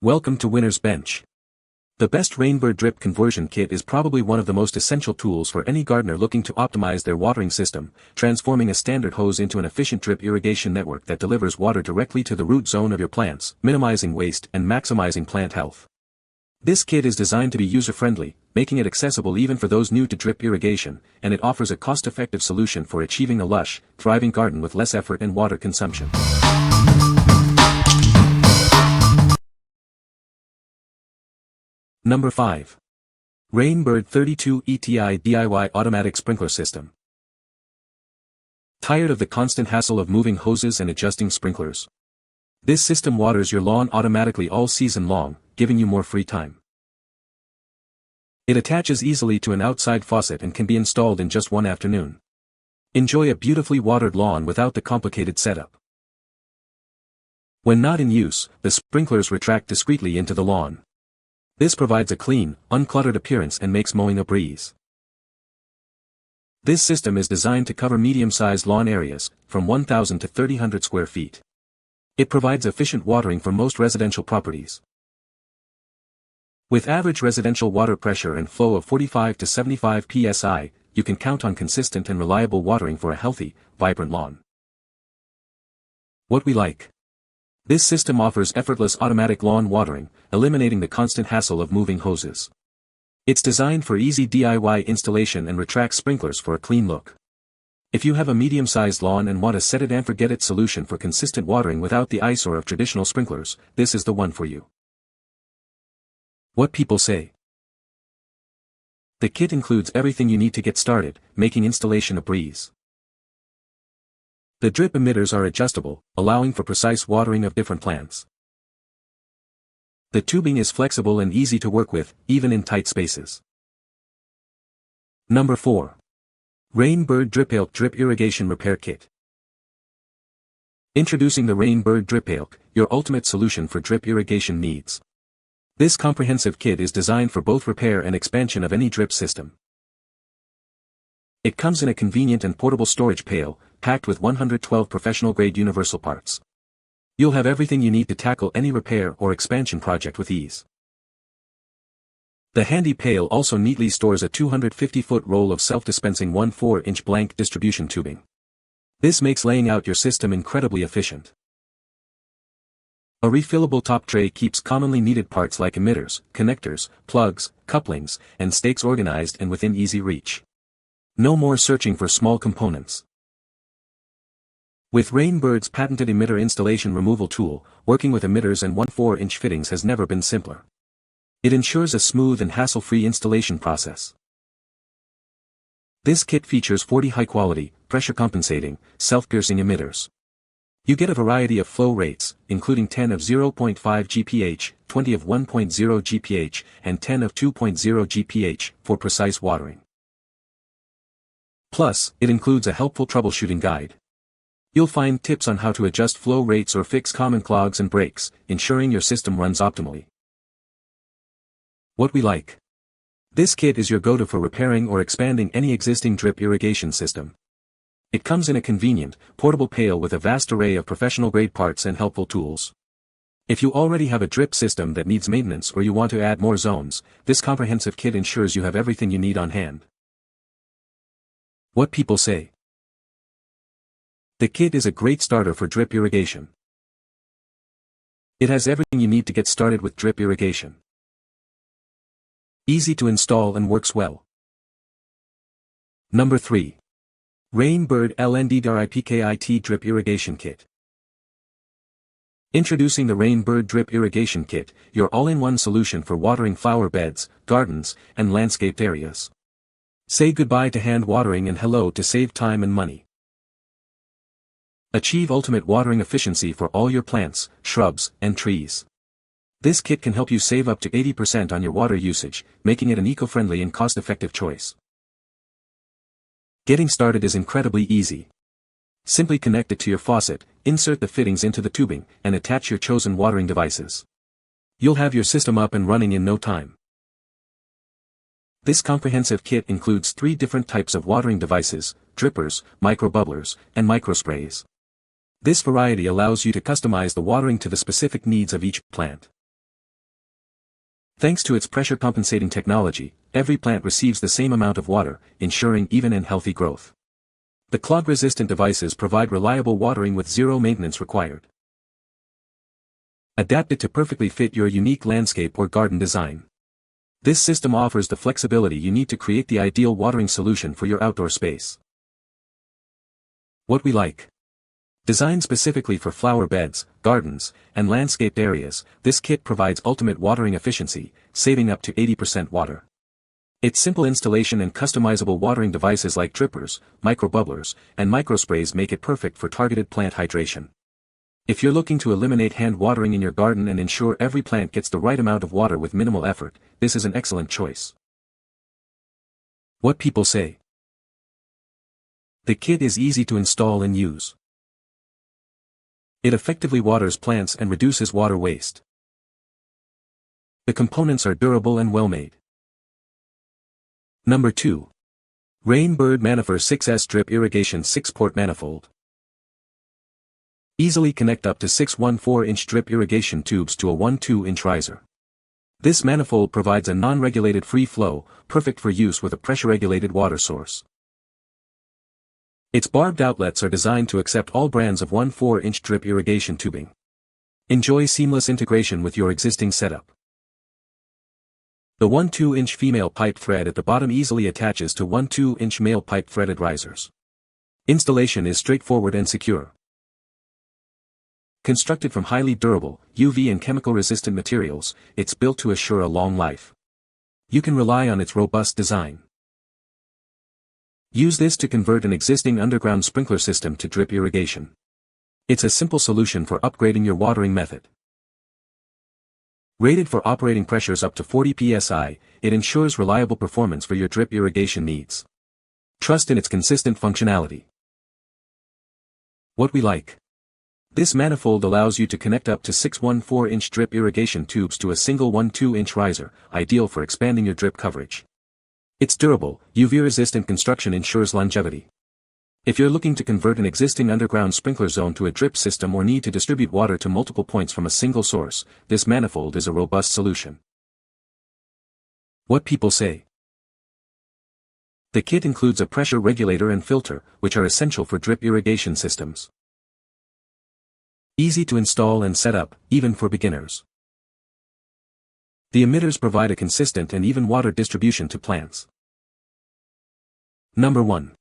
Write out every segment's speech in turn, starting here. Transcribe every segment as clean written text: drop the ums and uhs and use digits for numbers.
Welcome to Winner's Bench. The best Rainbird Drip Conversion Kit is probably one of the most essential tools for any gardener looking to optimize their watering system, transforming a standard hose into an efficient drip irrigation network that delivers water directly to the root zone of your plants, minimizing waste and maximizing plant health. This kit is designed to be user-friendly, making it accessible even for those new to drip irrigation, and it offers a cost-effective solution for achieving a lush, thriving garden with less effort and water consumption. Number 5. Rainbird 32 ETI DIY Automatic Sprinkler System. Tired of the constant hassle of moving hoses and adjusting sprinklers? This system waters your lawn automatically all season long, giving you more free time. It attaches easily to an outside faucet and can be installed in just one afternoon. Enjoy a beautifully watered lawn without the complicated setup. When not in use, the sprinklers retract discreetly into the lawn. This provides a clean, uncluttered appearance and makes mowing a breeze. This system is designed to cover medium-sized lawn areas, from 1,000 to 3,000 square feet. It provides efficient watering for most residential properties. With average residential water pressure and flow of 45 to 75 psi, you can count on consistent and reliable watering for a healthy, vibrant lawn. What we like. This system offers effortless automatic lawn watering, eliminating the constant hassle of moving hoses. It's designed for easy DIY installation and retracts sprinklers for a clean look. If you have a medium-sized lawn and want a set-it-and-forget-it solution for consistent watering without the eyesore of traditional sprinklers, this is the one for you. What people say. The kit includes everything you need to get started, making installation a breeze. The drip emitters are adjustable, allowing for precise watering of different plants. The tubing is flexible and easy to work with, even in tight spaces. Number 4. Rainbird DRIPPAILQ Drip Irrigation Repair Kit. Introducing the Rainbird DRIPPAILQ, your ultimate solution for drip irrigation needs. This comprehensive kit is designed for both repair and expansion of any drip system. It comes in a convenient and portable storage pail, packed with 112 professional-grade universal parts. You'll have everything you need to tackle any repair or expansion project with ease. The handy pail also neatly stores a 250-foot roll of self-dispensing 1/4-inch blank distribution tubing. This makes laying out your system incredibly efficient. A refillable top tray keeps commonly needed parts like emitters, connectors, plugs, couplings, and stakes organized and within easy reach. No more searching for small components. With Rainbird's patented emitter installation removal tool, working with emitters and 1/4-inch fittings has never been simpler. It ensures a smooth and hassle-free installation process. This kit features 40 high-quality, pressure-compensating, self-piercing emitters. You get a variety of flow rates, including 10 of 0.5 GPH, 20 of 1.0 GPH, and 10 of 2.0 GPH, for precise watering. Plus, it includes a helpful troubleshooting guide. You'll find tips on how to adjust flow rates or fix common clogs and breaks, ensuring your system runs optimally. What we like. This kit is your go-to for repairing or expanding any existing drip irrigation system. It comes in a convenient, portable pail with a vast array of professional-grade parts and helpful tools. If you already have a drip system that needs maintenance or you want to add more zones, this comprehensive kit ensures you have everything you need on hand. What people say. The kit is a great starter for drip irrigation. It has everything you need to get started with drip irrigation. Easy to install and works well. Number 3. Rainbird LNDDRIPKIT Drip Irrigation Kit. Introducing the Rainbird Drip Irrigation Kit, your all-in-one solution for watering flower beds, gardens, and landscaped areas. Say goodbye to hand watering and hello to save time and money. Achieve ultimate watering efficiency for all your plants, shrubs, and trees. This kit can help you save up to 80% on your water usage, making it an eco-friendly and cost-effective choice. Getting started is incredibly easy. Simply connect it to your faucet, insert the fittings into the tubing, and attach your chosen watering devices. You'll have your system up and running in no time. This comprehensive kit includes 3 different types of watering devices: drippers, microbubblers, and microsprays. This variety allows you to customize the watering to the specific needs of each plant. Thanks to its pressure compensating technology, every plant receives the same amount of water, ensuring even and healthy growth. The clog-resistant devices provide reliable watering with zero maintenance required. Adapted to perfectly fit your unique landscape or garden design. This system offers the flexibility you need to create the ideal watering solution for your outdoor space. What we like. Designed specifically for flower beds, gardens, and landscaped areas, this kit provides ultimate watering efficiency, saving up to 80% water. Its simple installation and customizable watering devices like drippers, microbubblers, and microsprays make it perfect for targeted plant hydration. If you're looking to eliminate hand watering in your garden and ensure every plant gets the right amount of water with minimal effort, this is an excellent choice. What people say. The kit is easy to install and use. It effectively waters plants and reduces water waste. The components are durable and well made. Number 2. Rainbird Manifold 6S Drip Irrigation 6-Port Manifold. Easily connect up to 6 1/4-inch drip irrigation tubes to a 1 2-inch riser. This manifold provides a non-regulated free flow, perfect for use with a pressure-regulated water source. Its barbed outlets are designed to accept all brands of 1 4-inch drip irrigation tubing. Enjoy seamless integration with your existing setup. The 1 2-inch female pipe thread at the bottom easily attaches to 1 2-inch male pipe threaded risers. Installation is straightforward and secure. Constructed from highly durable, UV and chemical-resistant materials, it's built to assure a long life. You can rely on its robust design. Use this to convert an existing underground sprinkler system to drip irrigation. It's a simple solution for upgrading your watering method. Rated for operating pressures up to 40 psi, it ensures reliable performance for your drip irrigation needs. Trust in its consistent functionality. What we like. This manifold allows you to connect up to 6 1/4-inch drip irrigation tubes to a single 1 2-inch riser, ideal for expanding your drip coverage. Its durable, UV-resistant construction ensures longevity. If you're looking to convert an existing underground sprinkler zone to a drip system or need to distribute water to multiple points from a single source, this manifold is a robust solution. What people say. The kit includes a pressure regulator and filter, which are essential for drip irrigation systems. Easy to install and set up, even for beginners. The emitters provide a consistent and even water distribution to plants. Number 1.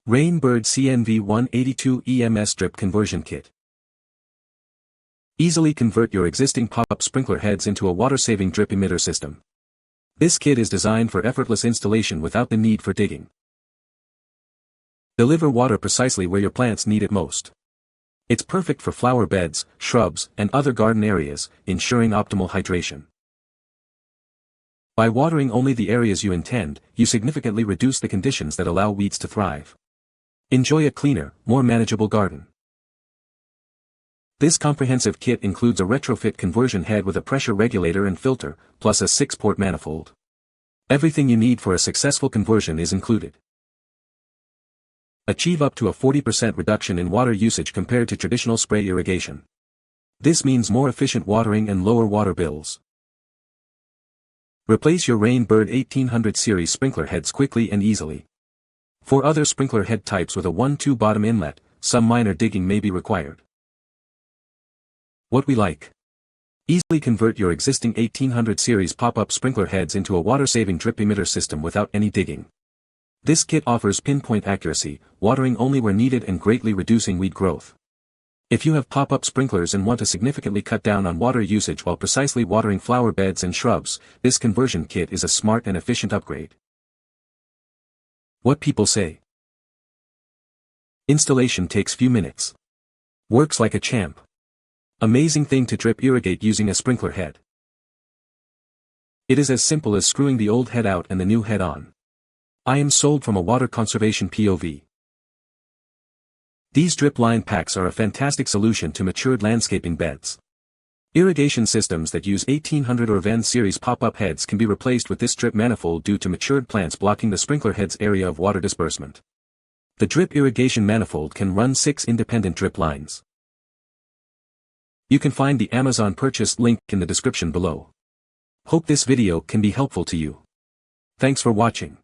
Rainbird CNV 182 EMS Drip Conversion Kit. Easily convert your existing pop-up sprinkler heads into a water-saving drip emitter system. This kit is designed for effortless installation without the need for digging. Deliver water precisely where your plants need it most. It's perfect for flower beds, shrubs, and other garden areas, ensuring optimal hydration. By watering only the areas you intend, you significantly reduce the conditions that allow weeds to thrive. Enjoy a cleaner, more manageable garden. This comprehensive kit includes a retrofit conversion head with a pressure regulator and filter, plus a 6-port manifold. Everything you need for a successful conversion is included. Achieve up to a 40% reduction in water usage compared to traditional spray irrigation. This means more efficient watering and lower water bills. Replace your Rainbird 1800 series sprinkler heads quickly and easily. For other sprinkler head types with a 1-2 bottom inlet, some minor digging may be required. What we like. Easily convert your existing 1800 series pop-up sprinkler heads into a water-saving drip emitter system without any digging. This kit offers pinpoint accuracy, watering only where needed and greatly reducing weed growth. If you have pop-up sprinklers and want to significantly cut down on water usage while precisely watering flower beds and shrubs, this conversion kit is a smart and efficient upgrade. What people say. Installation takes few minutes. Works like a champ. Amazing thing to drip irrigate using a sprinkler head. It is as simple as screwing the old head out and the new head on. I am sold from a water conservation POV. These drip line packs are a fantastic solution to matured landscaping beds. Irrigation systems that use 1800 or VEN series pop-up heads can be replaced with this drip manifold due to matured plants blocking the sprinkler head's area of water disbursement. The drip irrigation manifold can run 6 independent drip lines. You can find the Amazon purchase link in the description below. Hope this video can be helpful to you. Thanks for watching.